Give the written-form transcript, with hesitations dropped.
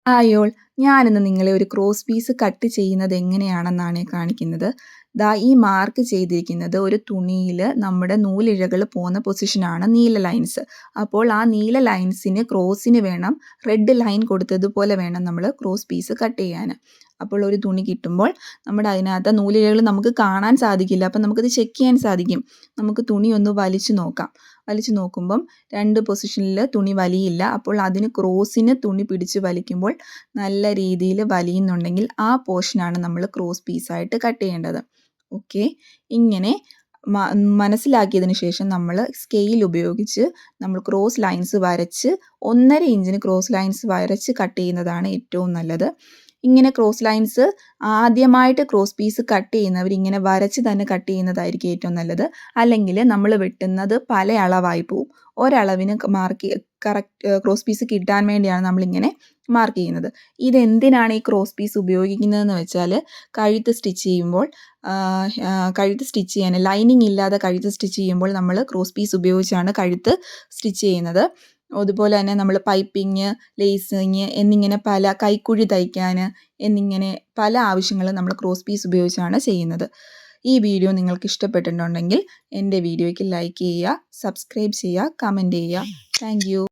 Hi all! ഞാനിന്ന് നിങ്ങളെ ഒരു ക്രോസ് പീസ് കട്ട് ചെയ്യുന്നത് എങ്ങനെയാണെന്നാണ് കാണിക്കുന്നത്. ദാ ഈ മാർക്ക് ചെയ്തിരിക്കുന്നത് ഒരു തുണിയിൽ നമ്മുടെ നൂലിഴകൾ പോകുന്ന പൊസിഷനാണ് നീല ലൈൻസ്. അപ്പോൾ ആ നീല ലൈൻസിന് ക്രോസിന് വേണം റെഡ് ലൈൻ കൊടുത്തതുപോലെ വേണം നമ്മൾ ക്രോസ് പീസ് കട്ട് ചെയ്യാൻ. അപ്പോൾ ഒരു തുണി കിട്ടുമ്പോൾ നമ്മുടെ അതിനകത്ത് നൂലിഴകൾ നമുക്ക് കാണാൻ സാധിക്കില്ല. അപ്പോൾ നമുക്കത് ചെക്ക് ചെയ്യാൻ സാധിക്കും. നമുക്ക് തുണി ഒന്ന് വലിച്ചു നോക്കാം. വലിച്ചു നോക്കുമ്പം 2 പൊസിഷനിൽ തുണി വലിയില്ല. അപ്പോൾ അതിന് ക്രോസിന് തുണി പിടിച്ച് വലിക്കുമ്പോൾ നല്ല രീതിയിൽ വലിയുന്നുണ്ടെങ്കിൽ ആ പോർഷനാണ് നമ്മൾ ക്രോസ് പീസായിട്ട് കട്ട് ചെയ്യേണ്ടത്. ഓക്കെ. ഇങ്ങനെ മനസ്സിലാക്കിയതിന് ശേഷം നമ്മൾ സ്കെയിൽ ഉപയോഗിച്ച് നമ്മൾ ക്രോസ് ലൈൻസ് വരച്ച് 1.5 ഇഞ്ചിന് ക്രോസ് ലൈൻസ് വരച്ച് കട്ട് ചെയ്യുന്നതാണ് ഏറ്റവും നല്ലത്. ഇങ്ങനെ ക്രോസ് ലൈൻസ് ആദ്യമായിട്ട് ക്രോസ് പീസ് കട്ട് ചെയ്യുന്നവർ ഇങ്ങനെ വരച്ച് തന്നെ കട്ട് ചെയ്യുന്നതായിരിക്കും ഏറ്റവും നല്ലത്. അല്ലെങ്കിൽ നമ്മൾ വെട്ടുന്നത് പല അളവായി പോവും. ഒരളവിന് കറക്റ്റ് ക്രോസ് പീസ് കിട്ടാൻ വേണ്ടിയാണ് നമ്മളിങ്ങനെ മാർക്ക് ചെയ്യുന്നത്. ഇതെന്തിനാണ് ഈ ക്രോസ് പീസ് ഉപയോഗിക്കുന്നതെന്ന് വെച്ചാൽ കഴുത്ത് സ്റ്റിച്ച് ചെയ്യുമ്പോൾ കഴുത്ത് സ്റ്റിച്ച് ചെയ്യാൻ ലൈനിങ് ഇല്ലാതെ കഴുത്ത് സ്റ്റിച്ച് ചെയ്യുമ്പോൾ നമ്മൾ ക്രോസ് പീസ് ഉപയോഗിച്ചാണ് കഴുത്ത് സ്റ്റിച്ച് ചെയ്യുന്നത്. അതുപോലെ തന്നെ നമ്മൾ പൈപ്പിങ്, ലേസിങ് എന്നിങ്ങനെ പല കൈക്കുഴി തയ്ക്കാൻ എന്നിങ്ങനെ പല ആവശ്യങ്ങളും നമ്മൾ ക്രോസ് പീസ് ഉപയോഗിച്ചാണ് ചെയ്യുന്നത്. ഈ വീഡിയോ നിങ്ങൾക്ക് ഇഷ്ടപ്പെട്ടിട്ടുണ്ടെങ്കിൽ എൻ്റെ വീഡിയോയ്ക്ക് ലൈക്ക് ചെയ്യുക, സബ്സ്ക്രൈബ് ചെയ്യുക, കമൻറ്റ് ചെയ്യുക. Thank you.